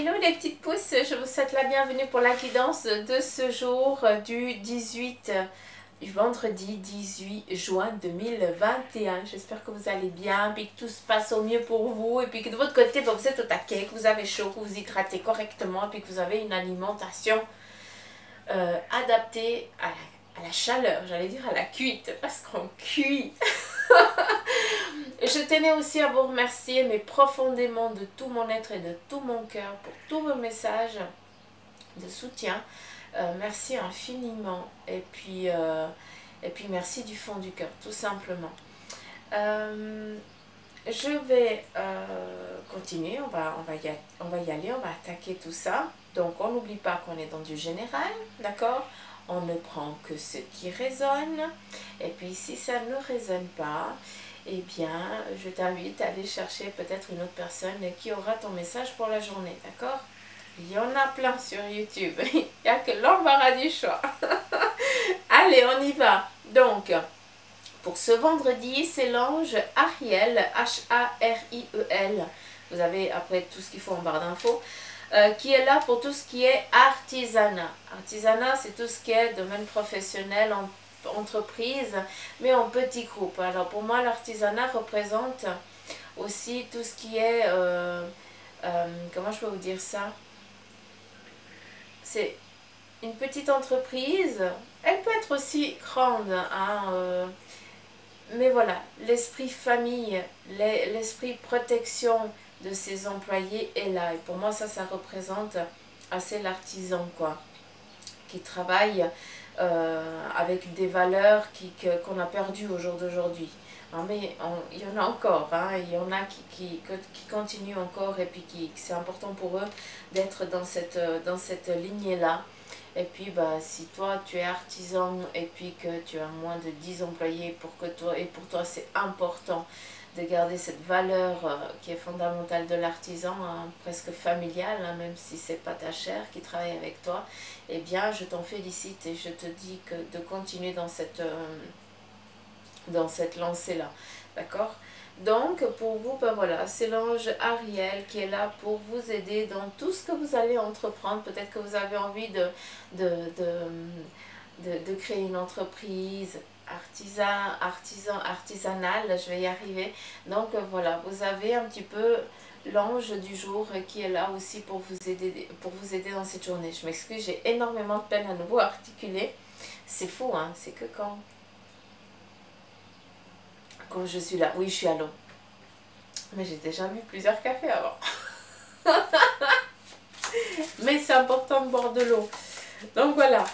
Hello les petites pousses, je vous souhaite la bienvenue pour la guidance de ce jour du 18, du vendredi 18 juin 2021. J'espère que vous allez bien, puis que tout se passe au mieux pour vous, et puis que de votre côté, vous êtes au taquet, que vous avez chaud, que vous hydratez correctement, et puis que vous avez une alimentation adaptée à la chaleur, j'allais dire à la cuite, parce qu'on cuit. Je tenais aussi à vous remercier, mais profondément de tout mon être et de tout mon cœur, pour tous vos messages de soutien. Merci infiniment. Et puis merci du fond du cœur, tout simplement. Je vais continuer, on va y aller, on va attaquer tout ça. Donc on n'oublie pas qu'on est dans du général, d'accord? On ne prend que ce qui résonne. Et puis si ça ne résonne pas, eh bien, je t'invite à aller chercher peut-être une autre personne qui aura ton message pour la journée, d'accord? Il y en a plein sur YouTube. Il n'y a que l'embarras du choix. Allez, on y va. Donc, pour ce vendredi, c'est l'ange Ariel, H-A-R-I-E-L. Vous avez après tout ce qu'il faut en barre d'infos. Qui est là pour tout ce qui est artisanat. Artisanat, c'est tout ce qui est domaine professionnel, entreprise, mais en petits groupes. Alors pour moi, l'artisanat représente aussi tout ce qui est, comment je peux vous dire ça? C'est une petite entreprise, elle peut être aussi grande, hein, mais voilà, l'esprit famille, l'esprit protection de ses employés est là. Et pour moi, ça représente assez l'artisan, quoi, qui travaille avec des valeurs qu'on a perdues au jour d'aujourd'hui. Hein, mais il y en a encore, hein, il y en a qui continuent encore, et puis c'est important pour eux d'être dans cette lignée-là. Et puis si toi tu es artisan et puis que tu as moins de 10 employés, pour toi c'est important de garder cette valeur qui est fondamentale de l'artisan, hein, presque familiale, hein, même si c'est pas ta chair qui travaille avec toi, eh bien je t'en félicite et je te dis que de continuer dans cette lancée-là, d'accord? Donc pour vous, voilà, c'est l'ange Ariel qui est là pour vous aider dans tout ce que vous allez entreprendre. Peut-être que vous avez envie de créer une entreprise artisanale, je vais y arriver. Donc voilà, vous avez un petit peu l'ange du jour qui est là aussi pour vous aider dans cette journée. Je m'excuse, j'ai énormément de peine à nouveau à articuler. C'est fou, hein, c'est que quand je suis là. Oui, je suis à l'eau. Mais j'ai déjà bu plusieurs cafés avant. Mais c'est important de boire de l'eau. Donc voilà.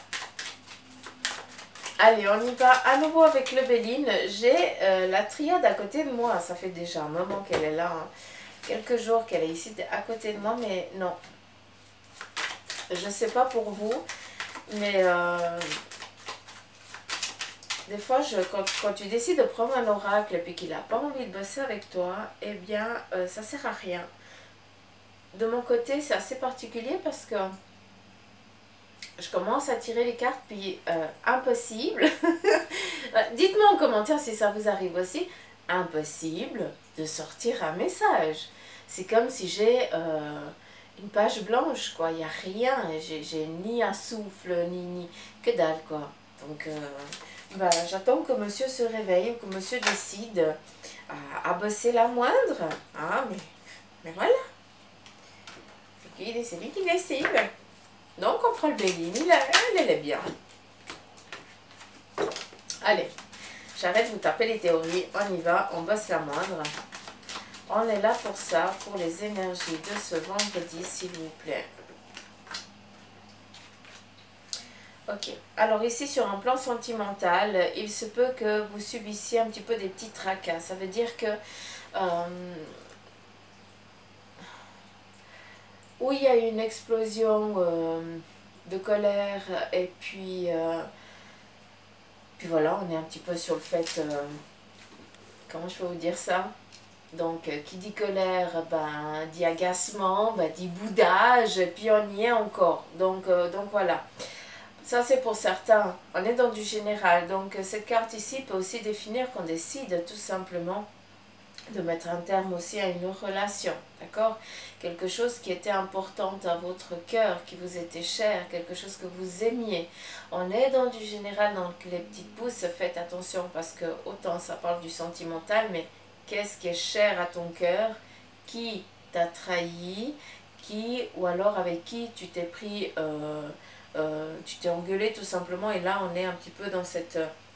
Allez, on y va à nouveau avec le Béline. J'ai la triade à côté de moi. Ça fait déjà un moment qu'elle est là, hein. Quelques jours qu'elle est ici à côté de moi, mais non. Je ne sais pas pour vous, mais des fois, quand tu décides de prendre un oracle et puis qu'il n'a pas envie de bosser avec toi, eh bien, ça ne sert à rien. De mon côté, c'est assez particulier parce que je commence à tirer les cartes, puis impossible. Dites-moi en commentaire si ça vous arrive aussi. Impossible de sortir un message. C'est comme si j'ai une page blanche, quoi. Il n'y a rien. J'ai ni un souffle, ni que dalle, quoi. Donc, j'attends que monsieur se réveille, que monsieur décide à bosser la moindre. Ah, mais voilà. C'est lui qui décide. Donc, on prend le Béline. Elle est bien. Allez, j'arrête de vous taper les théories. On y va, on bosse la moindre. On est là pour ça, pour les énergies de ce vendredi, s'il vous plaît. Ok, alors ici sur un plan sentimental, il se peut que vous subissiez un petit peu des petits tracas. Ça veut dire que où il y a une explosion de colère, et puis voilà, on est un petit peu sur le fait, comment je peux vous dire ça? Donc qui dit colère, dit agacement, dit boudage, et puis on y est encore. Donc voilà. Ça, c'est pour certains. On est dans du général. Donc, cette carte ici peut aussi définir qu'on décide tout simplement de mettre un terme aussi à une relation, d'accord? Quelque chose qui était important à votre cœur, qui vous était cher, quelque chose que vous aimiez. On est dans du général, dans les petites pousses, faites attention parce que autant ça parle du sentimental, mais qu'est-ce qui est cher à ton cœur? Qui t'a trahi? Qui, ou alors avec qui tu t'es pris, tu t'es engueulé tout simplement, et là on est un petit peu dans,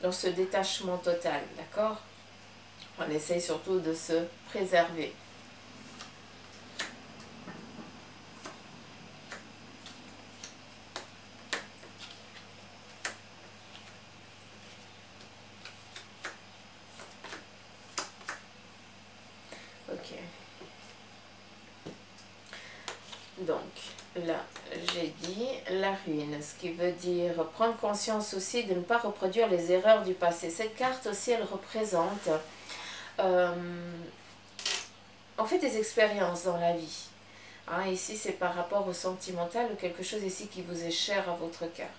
dans ce détachement total, d'accord? On essaye surtout de se préserver. Ok. Donc, là, j'ai dit la ruine, ce qui veut dire prendre conscience aussi de ne pas reproduire les erreurs du passé. Cette carte aussi, elle représente en fait des expériences dans la vie. Hein, ici, c'est par rapport au sentimental ou quelque chose ici qui vous est cher à votre cœur.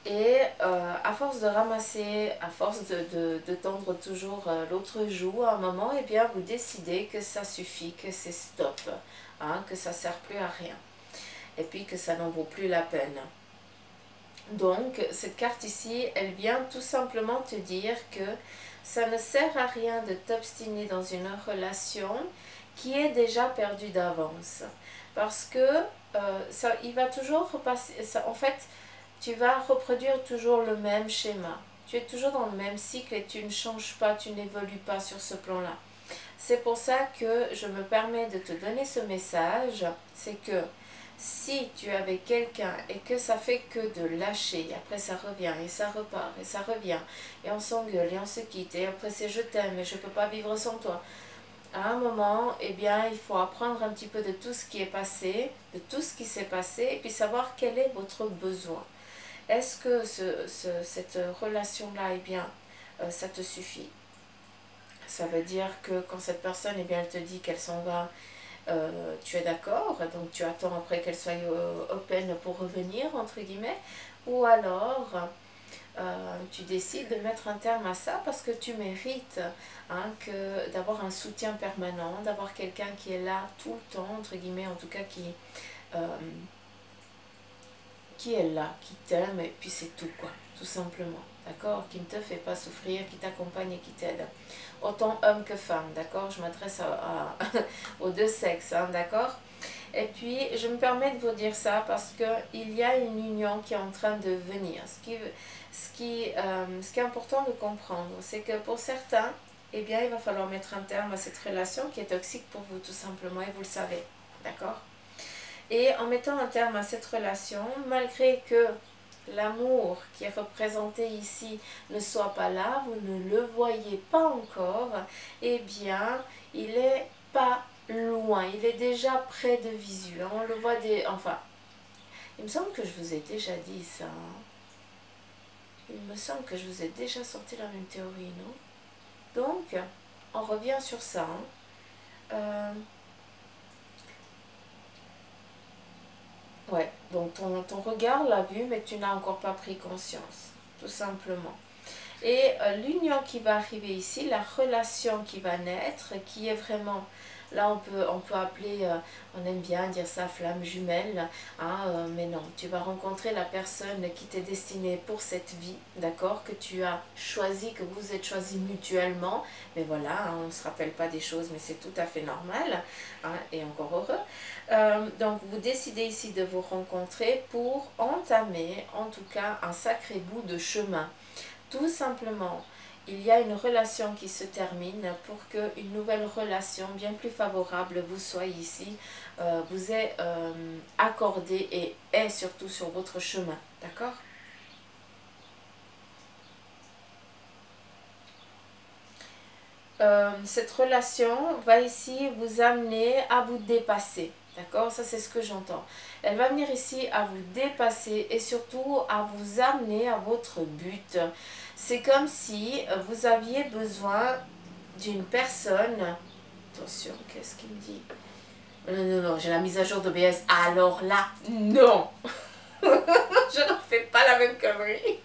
Et à force de ramasser, à force de tendre toujours l'autre joue, à un moment, eh bien, vous décidez que ça suffit, que c'est stop, hein, que ça ne sert plus à rien. Et puis que ça n'en vaut plus la peine. Donc, cette carte ici, elle vient tout simplement te dire que ça ne sert à rien de t'obstiner dans une relation qui est déjà perdue d'avance. Parce que ça, il va toujours repasser, ça, en fait, tu vas reproduire toujours le même schéma. Tu es toujours dans le même cycle et tu ne changes pas, tu n'évolues pas sur ce plan-là. C'est pour ça que je me permets de te donner ce message, c'est que si tu es avec quelqu'un et que ça fait que de lâcher, et après ça revient et ça repart et ça revient, et on s'engueule et on se quitte, et après c'est je t'aime et je ne peux pas vivre sans toi. À un moment, eh bien, il faut apprendre un petit peu de tout ce qui est passé, de tout ce qui s'est passé, et puis savoir quel est votre besoin. Est-ce que cette relation-là, eh bien, ça te suffit? Ça veut dire que quand cette personne, eh bien, elle te dit qu'elle s'en va, tu es d'accord, donc tu attends après qu'elle soit open pour revenir, entre guillemets, ou alors tu décides de mettre un terme à ça parce que tu mérites hein, d'avoir un soutien permanent, d'avoir quelqu'un qui est là tout le temps, entre guillemets, en tout cas qui est là, qui t'aime, et puis c'est tout, quoi, tout simplement, d'accord, qui ne te fait pas souffrir, qui t'accompagne et qui t'aide. Autant homme que femme, d'accord, je m'adresse aux deux sexes, hein, d'accord. Et puis, je me permets de vous dire ça parce qu'il y a une union qui est en train de venir. Ce qui est important de comprendre, c'est que pour certains, eh bien, il va falloir mettre un terme à cette relation qui est toxique pour vous, tout simplement, et vous le savez, d'accord. Et en mettant un terme à cette relation, malgré que l'amour qui est représenté ici ne soit pas là, vous ne le voyez pas encore, eh bien, il est pas loin, il est déjà près de visu. On le voit enfin, il me semble que je vous ai déjà dit ça. Hein. Il me semble que je vous ai déjà sorti la même théorie, non? Donc, on revient sur ça. Hein. Ouais, donc ton regard l'a vu, mais tu n'as encore pas pris conscience, tout simplement. Et l'union qui va arriver ici, la relation qui va naître, qui est vraiment, là on peut appeler, on aime bien dire ça, flamme jumelle, hein, mais non, tu vas rencontrer la personne qui t'est destinée pour cette vie, d'accord, que tu as choisi, que vous êtes choisi mutuellement, mais voilà, hein, on ne se rappelle pas des choses, mais c'est tout à fait normal, hein, et encore heureux. Donc vous décidez ici de vous rencontrer pour entamer, en tout cas, un sacré bout de chemin. Tout simplement, il y a une relation qui se termine pour qu'une nouvelle relation bien plus favorable vous soit ici, vous est accordée et est surtout sur votre chemin. D'accord? Cette relation va ici vous amener à vous dépasser. D'accord? Ça, c'est ce que j'entends. Elle va venir ici à vous dépasser et surtout à vous amener à votre but. C'est comme si vous aviez besoin d'une personne. Attention, qu'est-ce qu'il me dit? Non, non, non, j'ai la mise à jour d'OBS. Alors là, non. Je ne fais pas la même connerie.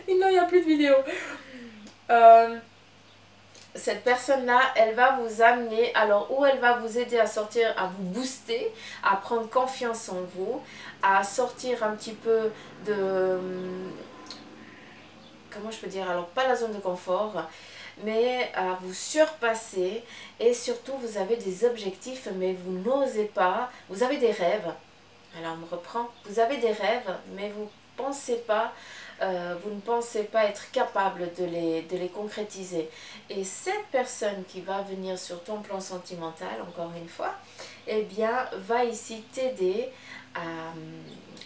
Non, il n'y a plus de vidéo. Euh, cette personne-là, elle va vous amener, alors, ou elle va vous aider à sortir, à vous booster, à prendre confiance en vous, à sortir un petit peu de, comment je peux dire, alors pas la zone de confort, mais à vous surpasser. Et surtout, vous avez des objectifs, mais vous n'osez pas, vous avez des rêves. Alors on me reprend, vous avez des rêves, mais vous ne pensez pas être capable de les concrétiser. Et cette personne qui va venir sur ton plan sentimental, encore une fois, eh bien, va ici t'aider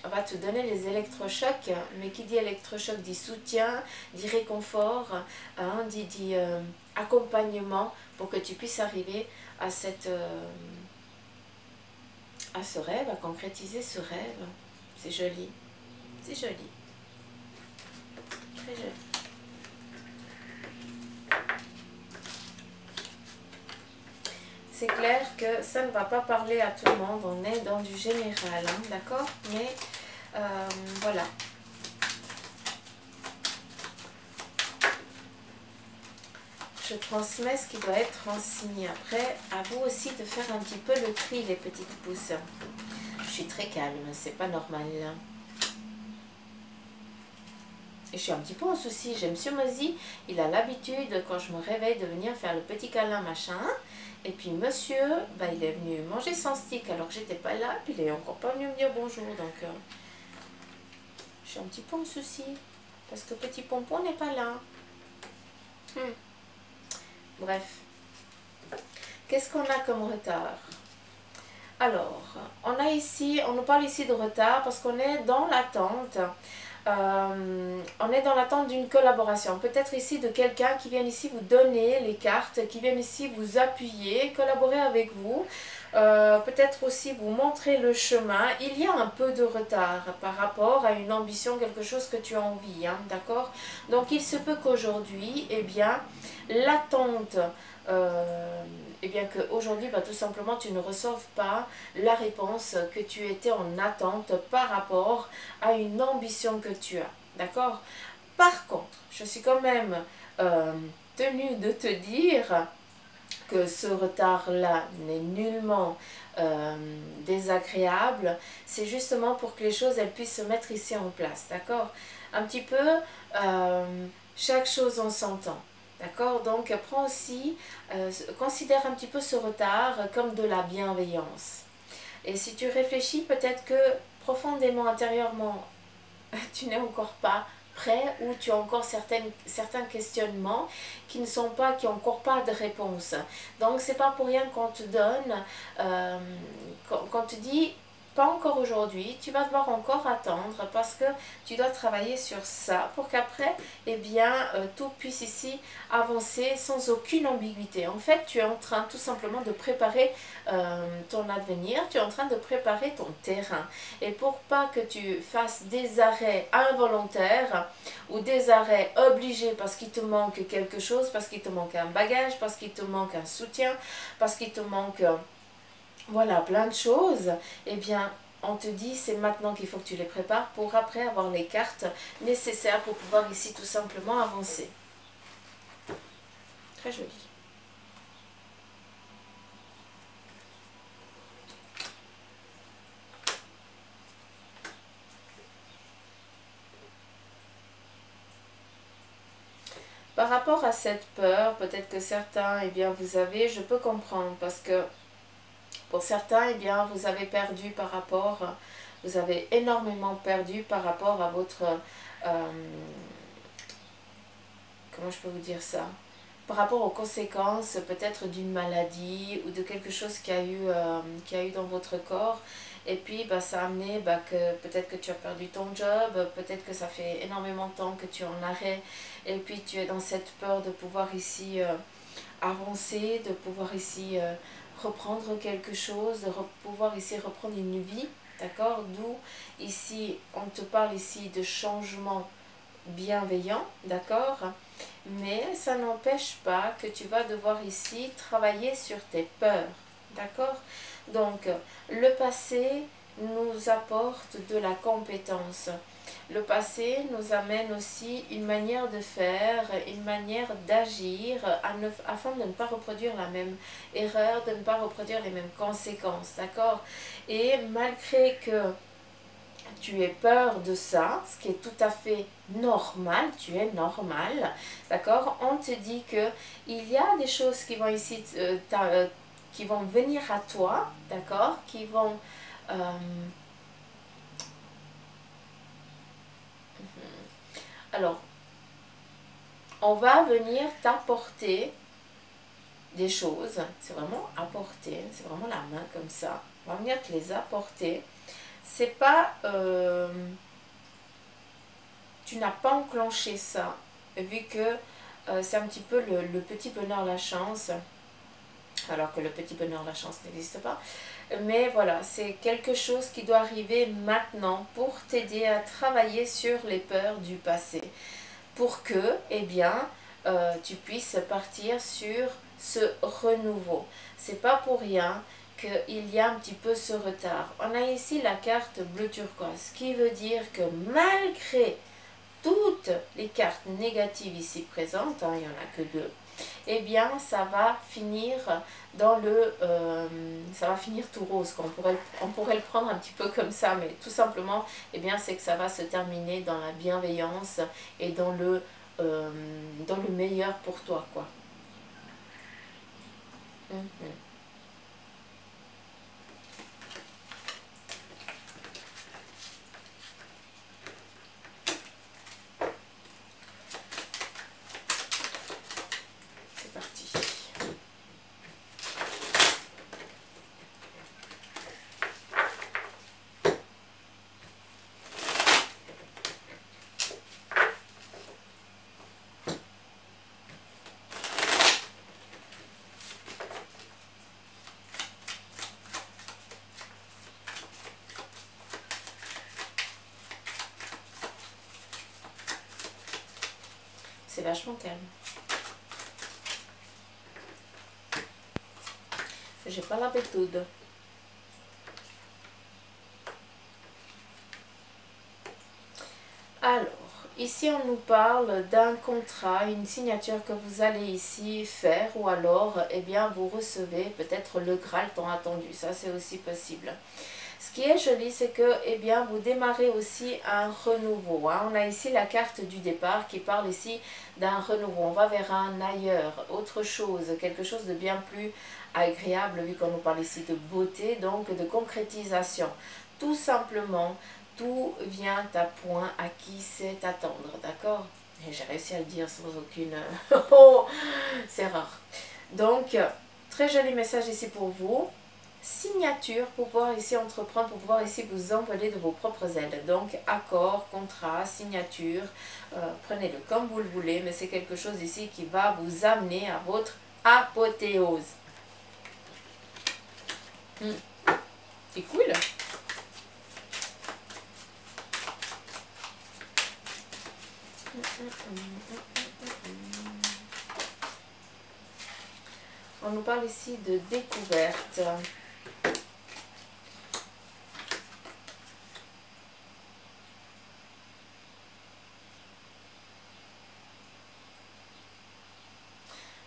va te donner les électrochocs, mais qui dit électrochoc dit soutien, dit réconfort, hein, dit accompagnement pour que tu puisses arriver à à ce rêve, à concrétiser ce rêve. C'est joli, c'est joli, très joli. C'est clair que ça ne va pas parler à tout le monde, on est dans du général, hein, d'accord? Mais voilà. Je transmets ce qui doit être transmis. Après, à vous aussi de faire un petit peu le tri, les petites pousses. Je suis très calme, c'est pas normal. Et je suis un petit peu en souci. J'ai Monsieur Mozi, il a l'habitude, quand je me réveille, de venir faire le petit câlin, machin. Et puis monsieur, bah, il est venu manger son stick alors que j'étais pas là. Puis il est encore pas venu me dire bonjour. Donc, je suis un petit peu en souci. Parce que petit pompon n'est pas là. Bref. Qu'est-ce qu'on a comme retard? Alors, on nous parle ici de retard parce qu'on est dans l'attente. On est dans l'attente d'une collaboration. Peut-être ici de quelqu'un qui vient ici vous donner les cartes, qui vient ici vous appuyer, collaborer avec vous. Peut-être aussi vous montrer le chemin. Il y a un peu de retard par rapport à une ambition, quelque chose que tu as envie, hein, d'accord? Donc il se peut qu'aujourd'hui, eh bien, l'attente, eh bien qu'aujourd'hui, bah, tout simplement, tu ne reçoives pas la réponse que tu étais en attente par rapport à une ambition que tu as, d'accord? Par contre, je suis quand même tenue de te dire que ce retard-là n'est nullement désagréable, c'est justement pour que les choses elles puissent se mettre ici en place, d'accord? Un petit peu, chaque chose en son temps, d'accord? Donc prends aussi, considère un petit peu ce retard comme de la bienveillance. Et si tu réfléchis, peut-être que profondément, intérieurement, tu n'es encore pas prêt ou tu as encore certains questionnements qui n'ont encore pas de réponse. Donc c'est pas pour rien qu'on te donne, qu'on te dit pas encore aujourd'hui, tu vas devoir encore attendre parce que tu dois travailler sur ça pour qu'après, eh bien, tout puisse ici avancer sans aucune ambiguïté. En fait, tu es en train tout simplement de préparer ton avenir, tu es en train de préparer ton terrain. Et pour pas que tu fasses des arrêts involontaires ou des arrêts obligés parce qu'il te manque quelque chose, parce qu'il te manque un bagage, parce qu'il te manque un soutien, parce qu'il te manque... voilà, plein de choses, eh bien, on te dit c'est maintenant qu'il faut que tu les prépares pour après avoir les cartes nécessaires pour pouvoir ici tout simplement avancer. Très joli. Par rapport à cette peur, peut-être que certains, eh bien, vous avez, je peux comprendre, parce que pour certains, eh bien, vous avez perdu par rapport, vous avez énormément perdu par rapport à votre, comment je peux vous dire ça? Par rapport aux conséquences peut-être d'une maladie ou de quelque chose qui a eu dans votre corps. Et puis bah, ça a amené bah, que peut-être que tu as perdu ton job, peut-être que ça fait énormément de temps que tu es en arrêt. Et puis tu es dans cette peur de pouvoir ici avancer, de pouvoir ici reprendre quelque chose, de pouvoir ici reprendre une vie. D'accord? D'où ici, on te parle ici de changement bienveillant, d'accord? Mais ça n'empêche pas que tu vas devoir ici travailler sur tes peurs, d'accord? Donc, le passé nous apporte de la compétence. le passé nous amène aussi une manière de faire, une manière d'agir afin de ne pas reproduire la même erreur, de ne pas reproduire les mêmes conséquences, d'accord? Et malgré que tu aies peur de ça, ce qui est tout à fait normal, tu es normal, d'accord? On te dit que il y a des choses qui vont ici, qui vont venir à toi, d'accord? Qui vont... alors, on va venir t'apporter des choses, c'est vraiment apporter, c'est vraiment la main comme ça, on va venir te les apporter. C'est pas... tu n'as pas enclenché ça, vu que c'est un petit peu le petit bonheur, la chance, alors que le petit bonheur, la chance n'existe pas. Mais voilà, c'est quelque chose qui doit arriver maintenant pour t'aider à travailler sur les peurs du passé. Pour que, eh bien, tu puisses partir sur ce renouveau. C'est pas pour rien qu'il y a un petit peu ce retard. On a ici la carte bleu turquoise, ce qui veut dire que malgré toutes les cartes négatives ici présentes, hein, il n'y en a que deux, eh bien ça va finir dans le ça va finir tout rose, on pourrait le prendre un petit peu comme ça, mais tout simplement eh bien c'est que ça va se terminer dans la bienveillance et dans le meilleur pour toi, quoi. C'est parti. C'est vachement calme. J'ai pas l'habitude. Alors, ici on nous parle d'un contrat, une signature que vous allez ici faire, ou alors, eh bien, vous recevez peut-être le Graal tant attendu. Ça, c'est aussi possible. Ce qui est joli, c'est que, eh bien, vous démarrez aussi un renouveau, hein. On a ici la carte du départ qui parle ici d'un renouveau. On va vers un ailleurs, autre chose, quelque chose de bien plus agréable, vu qu'on nous parle ici de beauté, donc de concrétisation. Tout simplement, tout vient à point à qui sait attendre, d'accord? Et j'ai réussi à le dire sans aucune... Oh, c'est rare. Donc, très joli message ici pour vous. Signature pour pouvoir ici entreprendre, pour pouvoir ici vous envoler de vos propres ailes. Donc accord, contrat, signature, prenez-le comme vous le voulez, mais c'est quelque chose ici qui va vous amener à votre apothéose. C'est cool. On nous parle ici de découverte.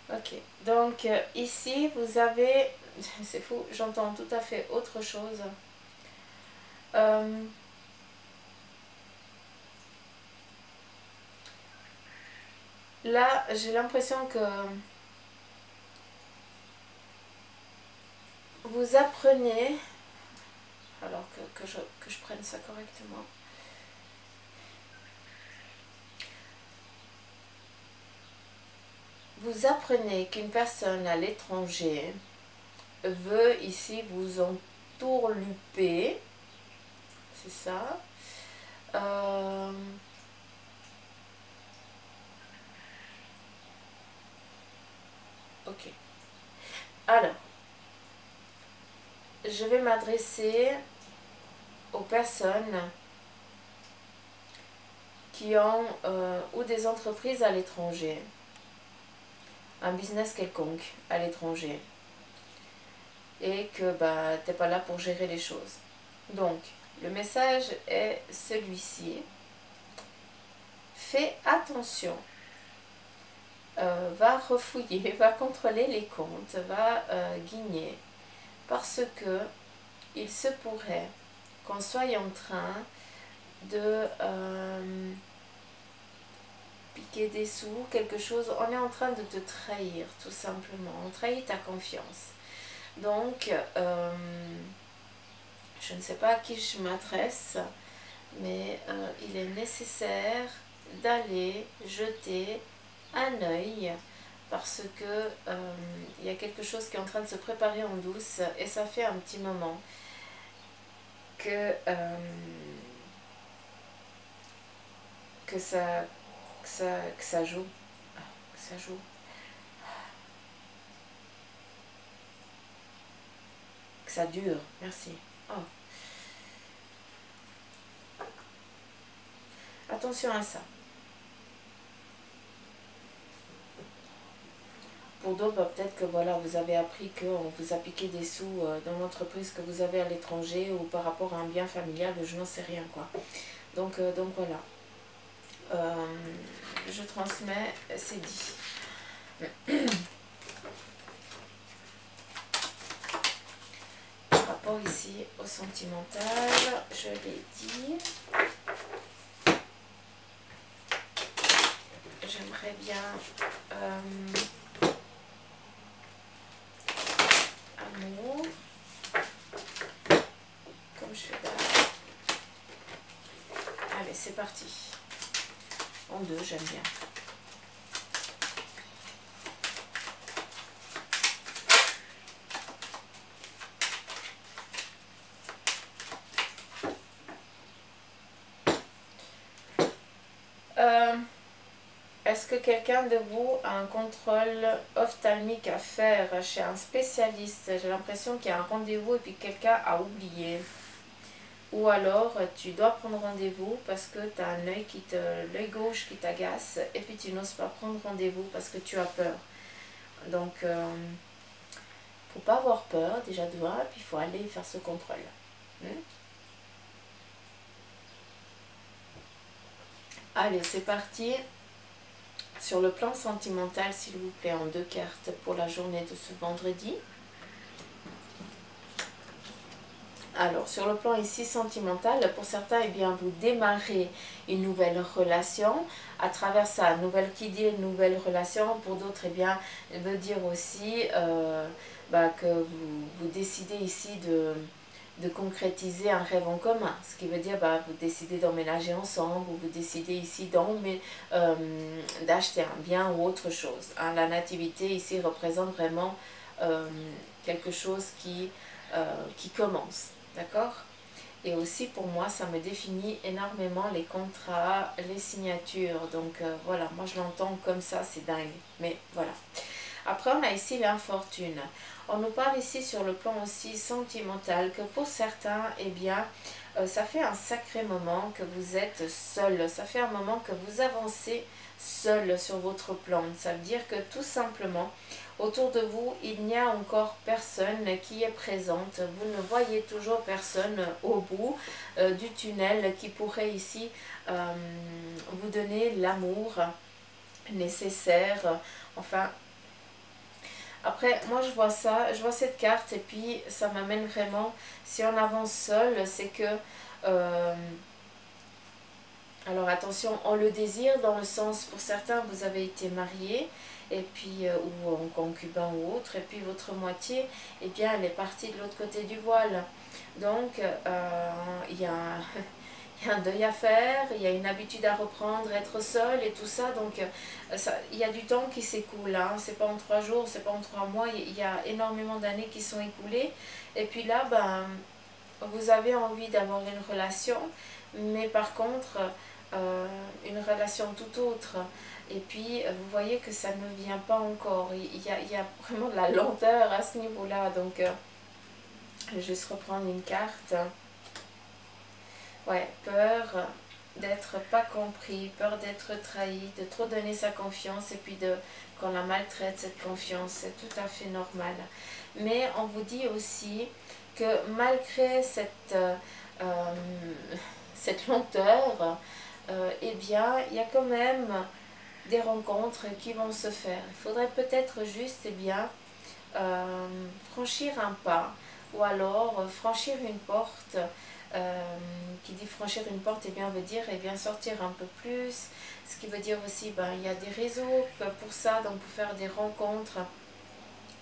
Ok, donc ici vous avez, c'est fou, j'entends tout à fait autre chose. Là, j'ai l'impression que vous apprenez, alors que je prenne ça correctement. Vous apprenez qu'une personne à l'étranger veut ici vous entourlouper, c'est ça. Ok. Alors, je vais m'adresser aux personnes qui ont ou des entreprises à l'étranger, un business quelconque à l'étranger, et que bah, tu n'es pas là pour gérer les choses. Donc, le message est celui-ci. fais attention. Va refouiller, va contrôler les comptes, va guigner. Parce que il se pourrait qu'on soit en train de piquer des sous, quelque chose. On est en train de te trahir, tout simplement. On trahit ta confiance. Donc, je ne sais pas à qui je m'adresse, mais il est nécessaire d'aller jeter un œil parce que il y a quelque chose qui est en train de se préparer en douce et ça fait un petit moment que ça joue. Ça joue. Que ça dure. Merci. Oh. Attention à ça. Pour d'autres, peut-être que voilà, vous avez appris qu'on vous a piqué des sous dans l'entreprise que vous avez à l'étranger ou par rapport à un bien familial, je n'en sais rien quoi. Donc voilà. Je transmets, c'est dit. Par rapport ici au sentimental, je l'ai dit. J'aimerais bien amour, comme je fais là. Allez, c'est parti. En deux, j'aime bien. Est-ce que quelqu'un de vous a un contrôle ophtalmique à faire chez un spécialiste? J'ai l'impression qu'il y a un rendez-vous et puis quelqu'un a oublié. Ou alors tu dois prendre rendez-vous parce que tu as un œil l'œil gauche qui t'agace et puis tu n'oses pas prendre rendez-vous parce que tu as peur. Donc faut pas avoir peur déjà de voir, puis il faut aller faire ce contrôle. Allez, c'est parti. Sur le plan sentimental, s'il vous plaît, en 2 cartes pour la journée de ce vendredi. Alors, sur le plan ici sentimental, pour certains, eh bien, vous démarrez une nouvelle relation. À travers ça, qui dit une nouvelle relation, pour d'autres, eh bien, veut dire aussi que vous décidez ici de concrétiser un rêve en commun. Ce qui veut dire, vous décidez d'emménager ensemble, ou vous décidez ici d'acheter un bien ou autre chose. Hein, la nativité ici représente vraiment quelque chose qui commence. D'accord? Et aussi pour moi, ça me définit énormément les contrats, les signatures. Donc voilà, moi je l'entends comme ça, c'est dingue. Mais voilà. Après, on a ici l'infortune. On nous parle ici sur le plan aussi sentimental que pour certains, eh bien, ça fait un sacré moment que vous êtes seul. Ça fait un moment que vous avancez seul sur votre plan. Ça veut dire que tout simplement, autour de vous, il n'y a encore personne qui est présente. Vous ne voyez toujours personne au bout du tunnel qui pourrait ici vous donner l'amour nécessaire. Enfin, après, moi je vois ça, je vois cette carte et puis ça m'amène vraiment, si on avance seul, c'est que... alors attention, on le désire dans le sens, pour certains, vous avez été mariés, et puis, ou en concubin ou autre, et puis votre moitié, eh bien, elle est partie de l'autre côté du voile. Donc, il y a un deuil à faire, il y a une habitude à reprendre, être seul et tout ça. Donc, il y a du temps qui s'écoule. Hein. C'est pas en 3 jours, c'est pas en 3 mois. Il y a énormément d'années qui sont écoulées. Et puis là, vous avez envie d'avoir une relation, mais par contre, une relation tout autre. Et puis, vous voyez que ça ne vient pas encore. Il y a vraiment de la lenteur à ce niveau-là. Donc, je vais juste reprendre une carte. Ouais, peur d'être pas compris, peur d'être trahi, de trop donner sa confiance et puis qu'on la maltraite, cette confiance, c'est tout à fait normal. Mais on vous dit aussi que malgré cette lenteur, eh bien, il y a quand même des rencontres qui vont se faire. Il faudrait peut-être juste, eh bien, franchir un pas, ou alors franchir une porte. Qui dit franchir une porte, eh bien, veut dire eh bien, sortir un peu plus, ce qui veut dire aussi, ben, il y a des réseaux pour ça, donc pour faire des rencontres.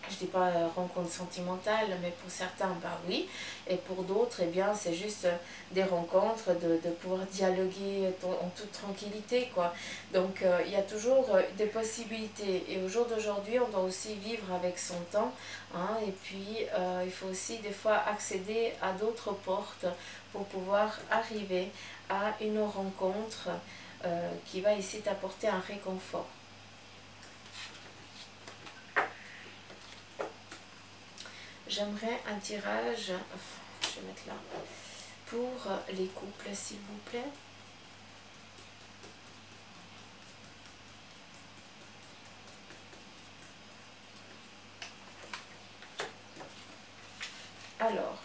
Je dis pas rencontre sentimentale, mais pour certains, bah oui. Et pour d'autres, eh bien, c'est juste des rencontres, de pouvoir dialoguer en toute tranquillité, quoi. Donc, il y a toujours des possibilités. Et au jour d'aujourd'hui, on doit aussi vivre avec son temps, hein. Et puis, il faut aussi des fois accéder à d'autres portes pour pouvoir arriver à une rencontre qui va ici t'apporter un réconfort. J'aimerais un tirage, je vais mettre là, pour les couples, s'il vous plaît. Alors,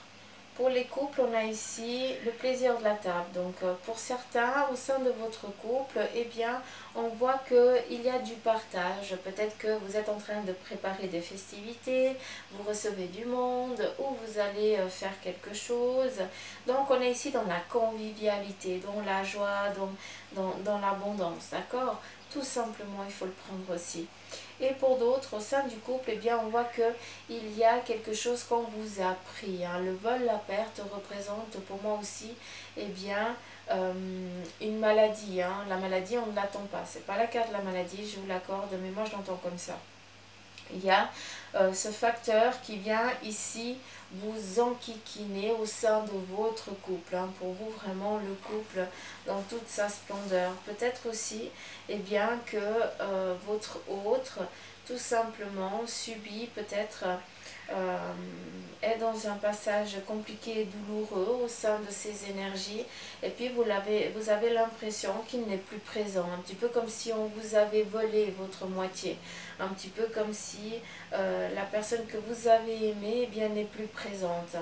pour les couples, on a ici le plaisir de la table. Donc, pour certains, au sein de votre couple, eh bien, on voit qu'il y a du partage. Peut-être que vous êtes en train de préparer des festivités, vous recevez du monde, ou vous allez faire quelque chose. Donc, on est ici dans la convivialité, dans la joie, dans l'abondance, d'accord? Tout simplement, il faut le prendre aussi. Et pour d'autres, au sein du couple, eh bien, on voit qu'il y a quelque chose qu'on vous a pris, hein. Le vol, la perte représente pour moi aussi, eh bien, une maladie, hein. La maladie, on ne l'attend pas. C'est pas la carte de la maladie, je vous l'accorde, mais moi je l'entends comme ça. Il y a ce facteur qui vient ici vous enquiquiner au sein de votre couple, hein, pour vous vraiment le couple dans toute sa splendeur. Peut-être aussi eh bien, que votre autre tout simplement subit peut-être est dans un passage compliqué et douloureux au sein de ses énergies, et puis vous avez l'impression qu'il n'est plus présent, un petit peu comme si on vous avait volé votre moitié, un petit peu comme si la personne que vous avez aimée eh bien n'est plus présente.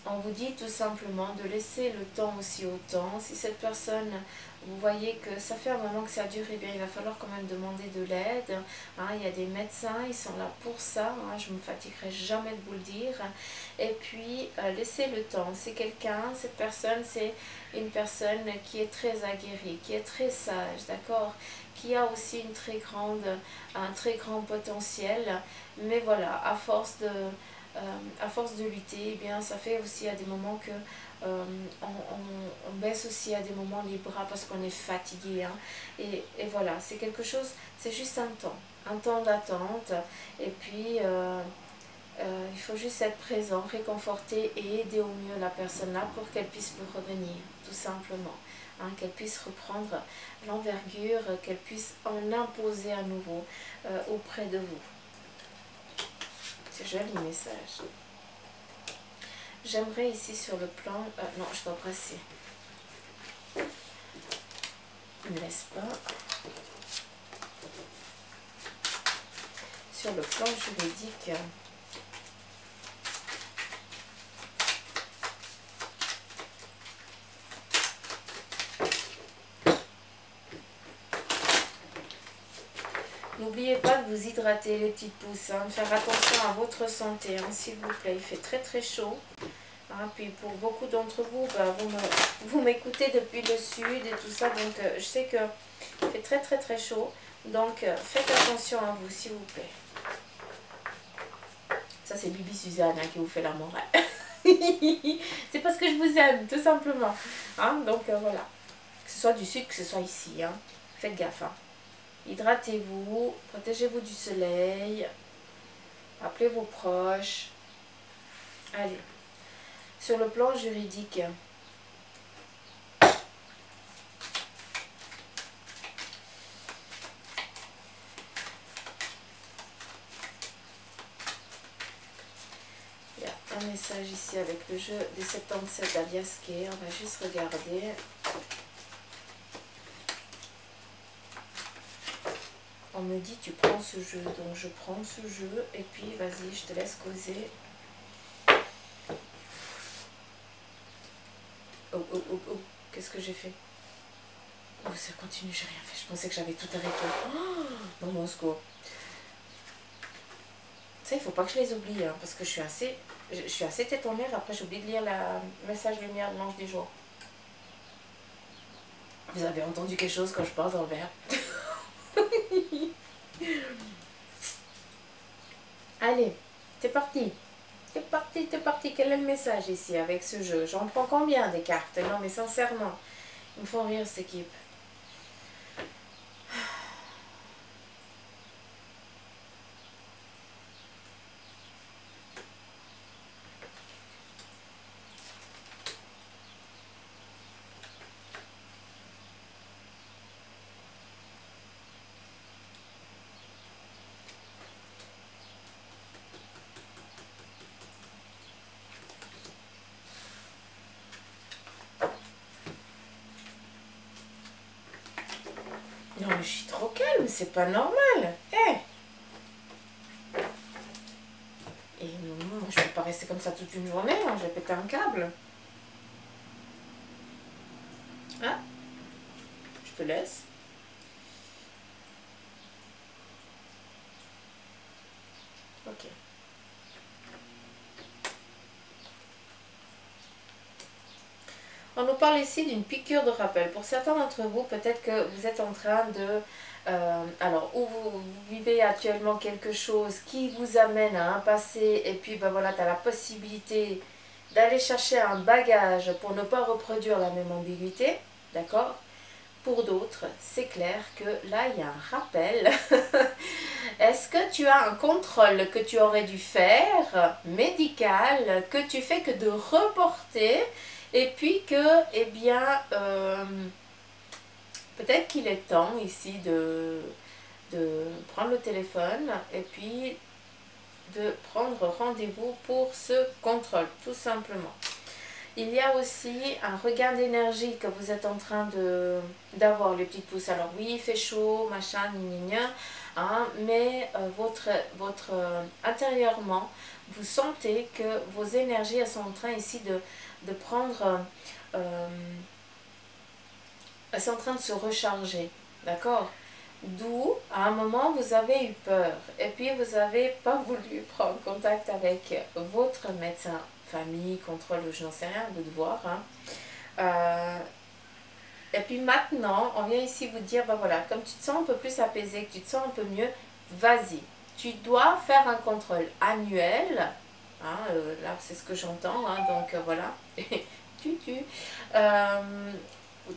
On vous dit tout simplement de laisser le temps aussi au temps. Si cette personne, vous voyez que ça fait un moment que ça dure, eh bien il va falloir quand même demander de l'aide, hein. Il y a des médecins, ils sont là pour ça, hein. Je ne me fatiguerai jamais de vous le dire. Et puis, laissez le temps. C'est quelqu'un, cette personne, c'est une personne qui est très aguerrie, qui est très sage, d'accord, qui a aussi un très grand potentiel. Mais voilà, à force de lutter, eh bien, ça fait aussi à des moments que on baisse aussi à des moments les bras parce qu'on est fatigué, hein. Et voilà, c'est quelque chose, c'est juste un temps d'attente. Et puis, il faut juste être présent, réconforter et aider au mieux la personne là pour qu'elle puisse vous revenir, tout simplement. Hein, qu'elle puisse reprendre l'envergure, qu'elle puisse en imposer à nouveau auprès de vous. C'est joli message. J'aimerais ici sur le plan... non, je dois brasser. Ne me laisse pas. Sur le plan juridique... N'oubliez pas de vous hydrater les petites pousses, hein, de faire attention à votre santé, hein, s'il vous plaît. Il fait très très chaud. Hein, puis pour beaucoup d'entre vous, bah, vous m'écoutez depuis le sud et tout ça, donc je sais que il fait très très très chaud. Donc faites attention à vous, s'il vous plaît. Ça c'est Bibi Suzanne, hein, qui vous fait la morale. C'est parce que je vous aime, tout simplement. Hein, donc voilà. Que ce soit du sud, que ce soit ici. Hein. Faites gaffe. Hein. Hydratez-vous, protégez-vous du soleil, appelez vos proches. Allez, sur le plan juridique, il y a un message ici avec le jeu des 77 d'Aliaské. On va juste regarder. On me dit tu prends ce jeu, donc je prends ce jeu et puis vas-y, je te laisse causer. Oh, oh, oh, oh. Qu'est-ce que j'ai fait? Oh, ça continue, j'ai rien fait. Je pensais que j'avais tout arrêté. Oh, non, mon secours. Ça, il faut pas que je les oublie, hein, parce que je suis assez tête en l'air. Après, j'oublie de lire le message lumière de l'ange du jour. Vous avez entendu quelque chose quand je parle dans le verre? Allez, c'est parti. C'est parti, c'est parti. Quel est le message ici avec ce jeu? J'en prends combien des cartes? Non, mais sincèrement, ils me font rire cette équipe. Non, mais je suis trop calme, c'est pas normal. Eh! Et non, je peux pas rester comme ça toute une journée, hein, je vais péter un câble. Hein? Je te laisse. Ok. On nous parle ici d'une piqûre de rappel. Pour certains d'entre vous, peut-être que vous êtes en train de... alors, ou vous vivez actuellement quelque chose qui vous amène à un passé, et puis ben voilà, tu as la possibilité d'aller chercher un bagage pour ne pas reproduire la même ambiguïté, d'accord? Pour d'autres, c'est clair que là, il y a un rappel. Est-ce que tu as un contrôle que tu aurais dû faire, médical, que tu fais que de reporter, et puis que, eh bien, peut-être qu'il est temps ici de prendre le téléphone et puis de prendre rendez-vous pour ce contrôle, tout simplement. Il y a aussi un regain d'énergie que vous êtes en train d'avoir, les petites pousses. Alors oui, il fait chaud, machin, gna, hein, mais intérieurement, vous sentez que vos énergies elles sont en train ici de prendre... elles sont en train de se recharger, d'accord? D'où, à un moment, vous avez eu peur. Et puis, vous n'avez pas voulu prendre contact avec votre médecin, famille, contrôle, ou je n'en sais rien, vous de voir. Hein. Et puis maintenant, on vient ici vous dire, ben voilà, comme tu te sens un peu plus apaisé, que tu te sens un peu mieux, vas-y. Tu dois faire un contrôle annuel. Hein, là, c'est ce que j'entends. Hein, donc, voilà.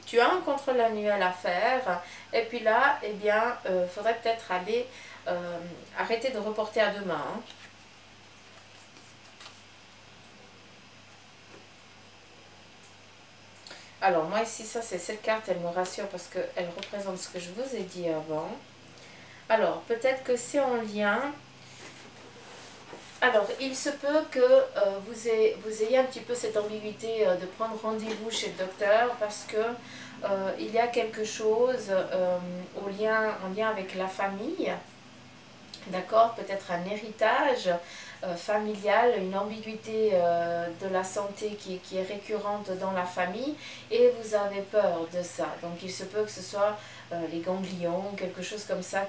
Tu as un contrôle annuel à faire. Et puis là, eh bien, faudrait peut-être aller arrêter de reporter à demain. Hein. Alors moi ici, ça c'est cette carte, elle me rassure parce qu'elle représente ce que je vous ai dit avant. Alors peut-être que c'est en lien. Alors il se peut que vous ayez un petit peu cette ambiguïté de prendre rendez-vous chez le docteur parce que il y a quelque chose en lien avec la famille. D'accord, peut-être un héritage familial, une ambiguïté de la santé qui est récurrente dans la famille et vous avez peur de ça. Donc il se peut que ce soit les ganglions, quelque chose comme ça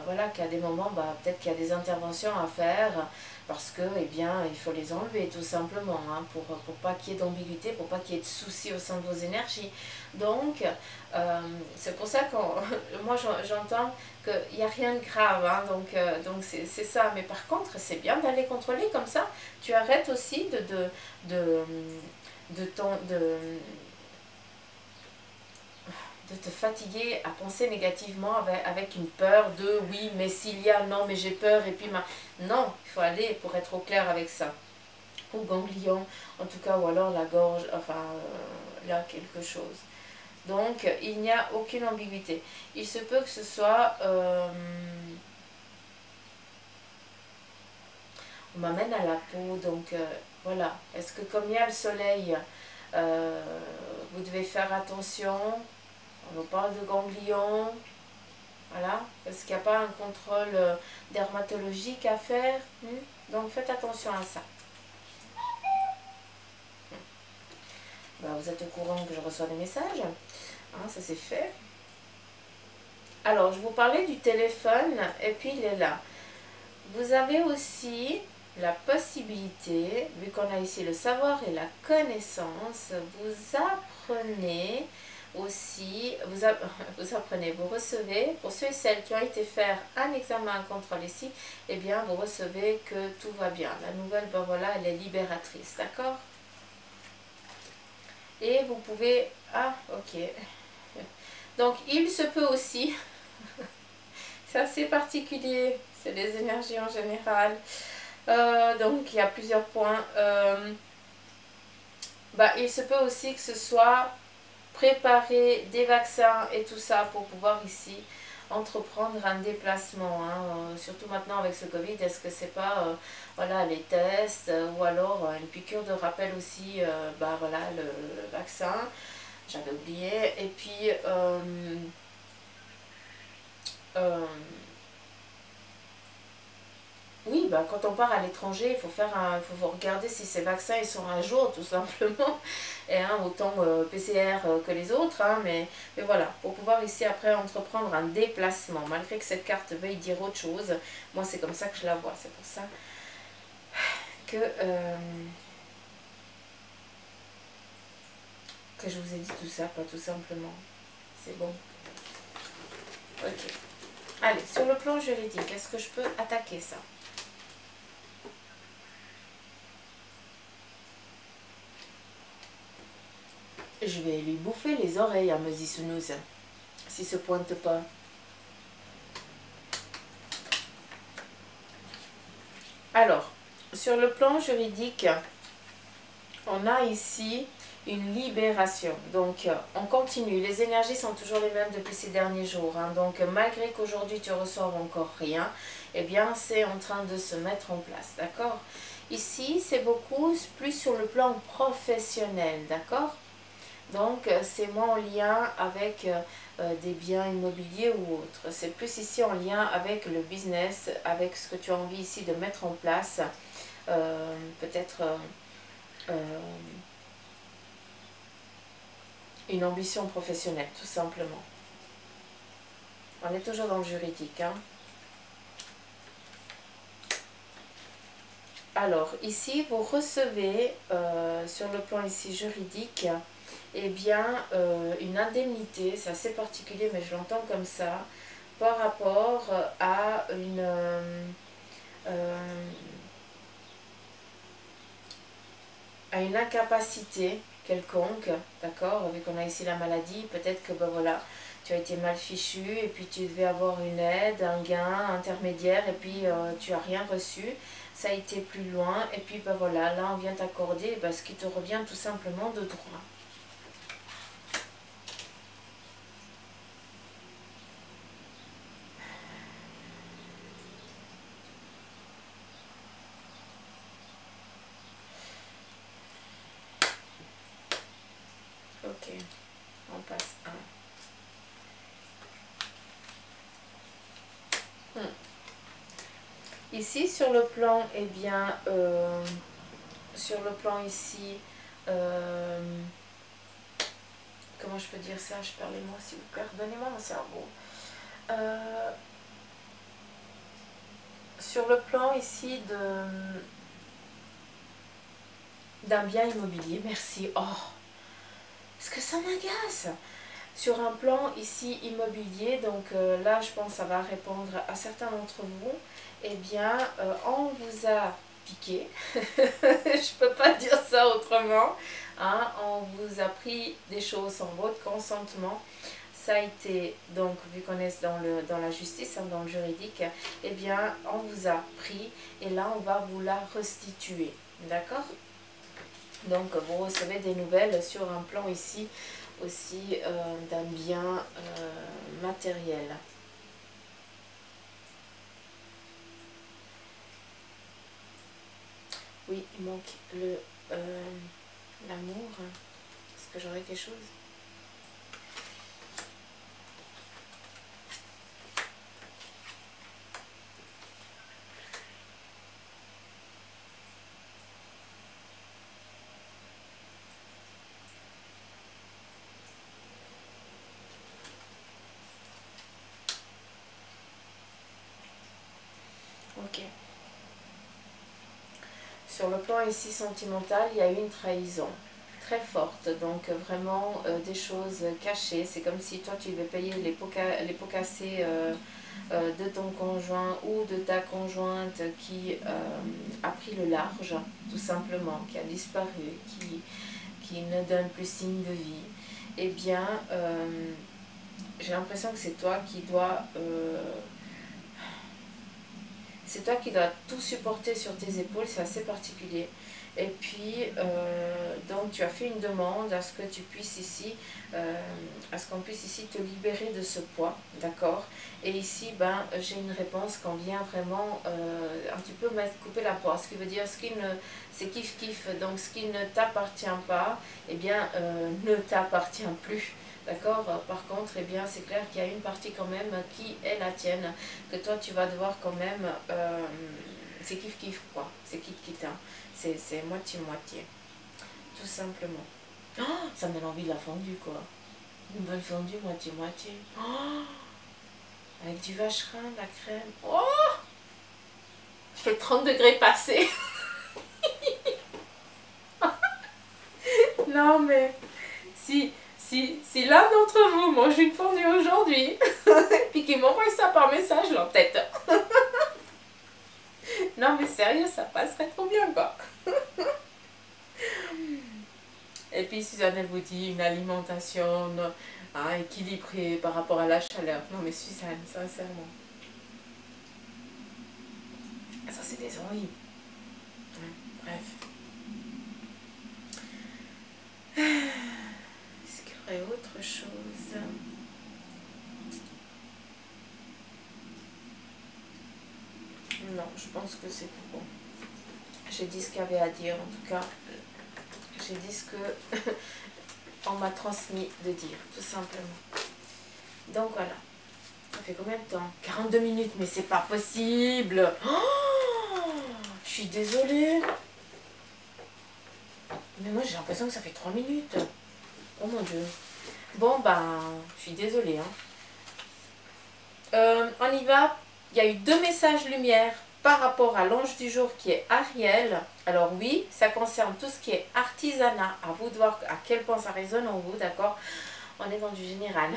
voilà, qu'à des moments, bah, peut-être qu'il y a des interventions à faire parce que, eh bien, il faut les enlever tout simplement hein, pour pas qu'il y ait d'ambiguïté, pour pas qu'il y ait de soucis au sein de vos énergies. Donc, c'est pour ça que moi j'entends qu'il n'y a rien de grave, hein, donc c'est ça. Mais par contre, c'est bien d'aller contrôler comme ça. Tu arrêtes aussi de te fatiguer à penser négativement avec une peur de oui, mais s'il y a, non, mais j'ai peur, et puis non, il faut aller pour être au clair avec ça. Ou ganglion, en tout cas, ou alors la gorge, enfin, là, quelque chose. Donc, il n'y a aucune ambiguïté. Il se peut que ce soit... on m'amène à la peau, donc voilà. Est-ce que comme il y a le soleil, vous devez faire attention? On nous parle de ganglions. Voilà. Est-ce qu'il n'y a pas un contrôle dermatologique à faire? Donc, faites attention à ça. bah, vous êtes au courant que je reçois des messages. Hein, ça c'est fait. Alors, je vous parlais du téléphone et puis il est là. Vous avez aussi la possibilité, vu qu'on a ici le savoir et la connaissance, vous apprenez aussi, vous apprenez, vous recevez, pour ceux et celles qui ont été faire un examen, un contrôle ici, eh bien vous recevez que tout va bien. La nouvelle, ben voilà, elle est libératrice, d'accord? Et vous pouvez, ah ok, donc il se peut aussi, c'est assez particulier, c'est les énergies en général. Donc il y a plusieurs points. Bah, il se peut aussi que ce soit préparer des vaccins et tout ça pour pouvoir ici entreprendre un déplacement. Hein. Surtout maintenant avec ce Covid, est-ce que c'est pas voilà, les tests ou alors une piqûre de rappel aussi, bah, voilà, le vaccin, j'avais oublié. Et puis euh, oui, bah, quand on part à l'étranger, il faut faut regarder si ces vaccins ils sont à jour tout simplement. Et hein, autant PCR que les autres, hein, mais voilà, pour pouvoir ici après entreprendre un déplacement, malgré que cette carte veuille dire autre chose, moi c'est comme ça que je la vois, c'est pour ça que je vous ai dit tout ça, quoi, tout simplement. C'est bon. Ok. Allez, sur le plan juridique, est-ce que je peux attaquer ça? Je vais lui bouffer les oreilles à Mezi Sunous, s'il se pointe pas. Alors, sur le plan juridique, on a ici une libération. Donc, on continue. Les énergies sont toujours les mêmes depuis ces derniers jours. Hein. Donc, malgré qu'aujourd'hui tu reçoives encore rien, eh bien, c'est en train de se mettre en place. D'accord? Ici, c'est beaucoup plus sur le plan professionnel. D'accord? Donc, c'est moins en lien avec des biens immobiliers ou autres. C'est plus ici en lien avec le business, avec ce que tu as envie ici de mettre en place. Peut-être une ambition professionnelle, tout simplement. On est toujours dans le juridique. Hein. Alors, ici, vous recevez, sur le plan ici juridique, eh bien, une indemnité, c'est assez particulier, mais je l'entends comme ça, par rapport à une incapacité quelconque, d'accord, vu qu'on a ici la maladie, peut-être que ben voilà, tu as été mal fichu et puis tu devais avoir une aide, un gain intermédiaire et puis tu n'as rien reçu, ça a été plus loin et puis ben voilà, là on vient t'accorder ben, ce qui te revient tout simplement de droit. Ok, on passe un. Ici sur le plan, eh bien, sur le plan ici, comment je peux dire ça? Je perds les mots s'il vous plaît, donnez-moi mon cerveau. Sur le plan ici d'un bien immobilier, merci. Oh, est-ce que ça m'agace? Sur un plan ici immobilier, donc là je pense que ça va répondre à certains d'entre vous, eh bien on vous a piqué, je peux pas dire ça autrement, hein, on vous a pris des choses sans votre consentement, ça a été, donc vu qu'on est dans la justice, hein, dans le juridique, eh bien on vous a pris et là on va vous la restituer, d'accord? Donc vous recevez des nouvelles sur un plan ici aussi d'un bien matériel. Oui, il manque l'amour. Est-ce que j'aurais quelque chose? Ok. Sur le plan ici sentimental, il y a eu une trahison très forte, donc vraiment des choses cachées. C'est comme si toi tu devais payer les pots cassés de ton conjoint ou de ta conjointe qui a pris le large, tout simplement, qui a disparu, qui ne donne plus signe de vie. Eh bien, j'ai l'impression que c'est toi qui dois... c'est toi qui dois tout supporter sur tes épaules, c'est assez particulier. Et puis, donc tu as fait une demande à ce que tu puisses ici, à ce qu'on puisse ici te libérer de ce poids, d'accord? Et ici, ben, j'ai une réponse qu'on vient vraiment un petit peu couper la poire, ce qui veut dire, c'est kiff-kiff, donc ce qui ne t'appartient pas, eh bien, ne t'appartient plus. D'accord. Par contre, eh bien, c'est clair qu'il y a une partie quand même qui est la tienne, que toi tu vas devoir quand même, c'est kiff kiff quoi, c'est kiff kiff, hein. C'est moitié-moitié, tout simplement. Oh, ça me donne envie de la fondue quoi, une bonne fondue moitié-moitié. Oh, avec du vacherin, de la crème. Oh, je fais 30 degrés passés. Non mais, si l'un d'entre vous mange une fondue aujourd'hui, puis qu'il m'envoie ça par message, là, peut-être. Non mais sérieux, ça passerait trop bien quoi. Et puis Suzanne, elle vous dit une alimentation équilibrée par rapport à la chaleur. Non mais Suzanne, sincèrement. Ça c'est des envies. Bref. Est-ce qu'il y aurait autre chose? Non, je pense que c'est tout bon. J'ai dit ce qu'il y avait à dire, en tout cas. J'ai dit ce que on m'a transmis de dire, tout simplement. Donc voilà. Ça fait combien de temps? 42 minutes, mais c'est pas possible. Oh, je suis désolée. Mais moi j'ai l'impression que ça fait 3 minutes. Oh mon dieu. Bon ben, je suis désolée. On y va. Il y a eu 2 messages lumière par rapport à l'ange du jour qui est Ariel. Alors oui, ça concerne tout ce qui est artisanat. À vous de voir à quel point ça résonne en vous, d'accord? On est dans du général.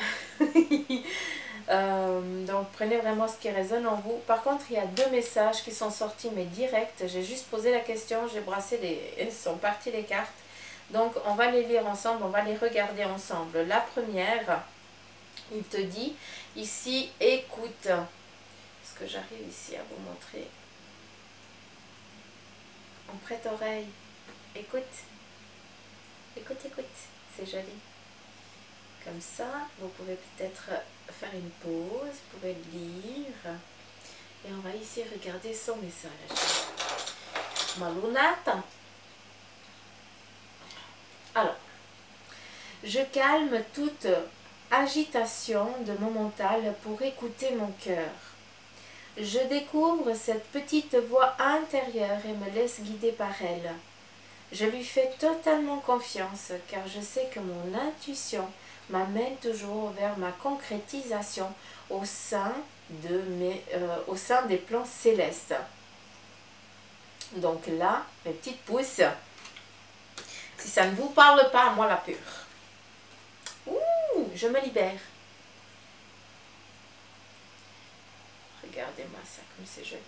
Donc prenez vraiment ce qui résonne en vous. Par contre, il y a 2 messages qui sont sortis mais direct. J'ai juste posé la question, j'ai brassé elles sont parties les cartes. Donc on va les lire ensemble, on va les regarder ensemble. La première, il te dit ici, écoute. Est-ce que j'arrive ici à vous montrer? On prête oreille. Écoute. Écoute, écoute. C'est joli. Comme ça, vous pouvez peut-être faire une pause, vous pouvez lire. Et on va ici regarder son message. Ma lunette. Alors, je calme toute agitation de mon mental pour écouter mon cœur. Je découvre cette petite voix intérieure et me laisse guider par elle. Je lui fais totalement confiance car je sais que mon intuition m'amène toujours vers ma concrétisation au sein des plans célestes. Donc là, mes petites pousses, si ça ne vous parle pas, moi la pure. Ouh, je me libère. Regardez-moi ça, comme c'est joli.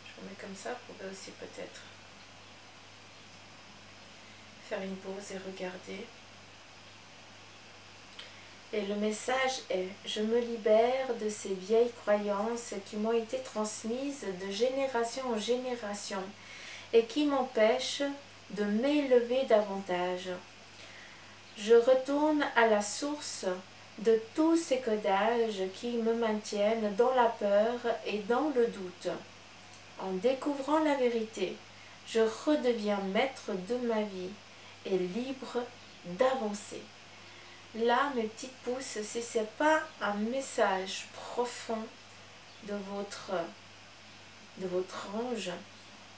Je remets comme ça, vous pouvez aussi peut-être faire une pause et regarder. Et le message est: je me libère de ces vieilles croyances qui m'ont été transmises de génération en génération et qui m'empêchent de m'élever davantage. Je retourne à la source de tous ces codages qui me maintiennent dans la peur et dans le doute. En découvrant la vérité, je redeviens maître de ma vie et libre d'avancer. Là, mes petites pousses, si ce n'est pas un message profond de votre ange,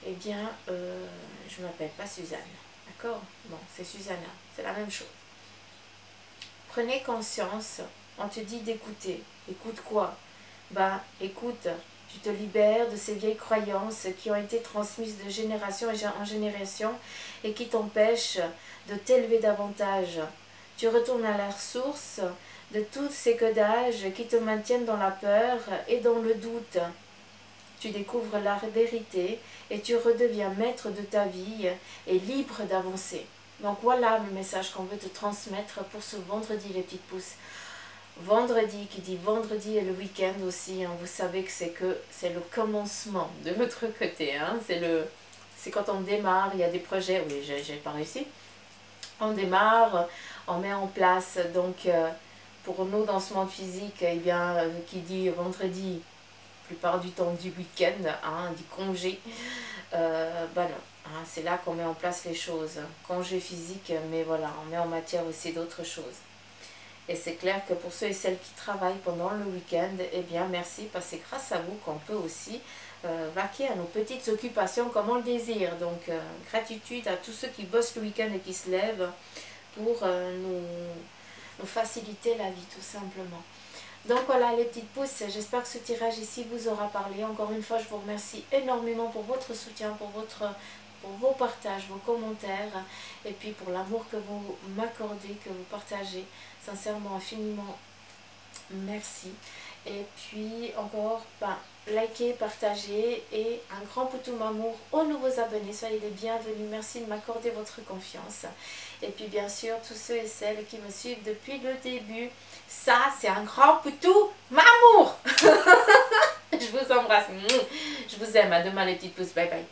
eh bien, je ne m'appelle pas Suzanne. D'accord? Bon, c'est Susanna, c'est la même chose. Prenez conscience on te dit d'écouter. Écoute quoi? Ben, écoute, tu te libères de ces vieilles croyances qui ont été transmises de génération en génération et qui t'empêchent de t'élever davantage. Tu retournes à la source de tous ces codages qui te maintiennent dans la peur et dans le doute. Tu découvres la vérité et tu redeviens maître de ta vie et libre d'avancer. Donc voilà le message qu'on veut te transmettre pour ce vendredi, les petites pousses. Vendredi, qui dit vendredi et le week-end aussi, hein, vous savez que c'est le commencement de l'autre côté. Hein, c'est quand on démarre, il y a des projets, oui j'ai pas réussi. On démarre, on met en place, donc pour nous dans ce monde physique, eh bien, qui dit vendredi, plupart du temps du week-end, hein, du congé, ben non, hein, c'est là qu'on met en place les choses. Congé physique, mais voilà, on met en matière aussi d'autres choses. Et c'est clair que pour ceux et celles qui travaillent pendant le week-end, eh bien merci, parce que c'est grâce à vous qu'on peut aussi vaquer à nos petites occupations comme on le désire. Donc gratitude à tous ceux qui bossent le week-end et qui se lèvent pour nous faciliter la vie tout simplement. Donc voilà les petites pousses, j'espère que ce tirage ici vous aura parlé. Encore une fois, je vous remercie énormément pour votre soutien, pour vos partages, vos commentaires, et puis pour l'amour que vous m'accordez, que vous partagez. Sincèrement, infiniment, merci. Et puis encore, likez, partagez, et un grand poutou m'amour aux nouveaux abonnés. Soyez les bienvenus, merci de m'accorder votre confiance. Et puis bien sûr, tous ceux et celles qui me suivent depuis le début, ça c'est un grand poutou m'amour. Je vous embrasse, je vous aime, à demain les petites pousses, bye bye.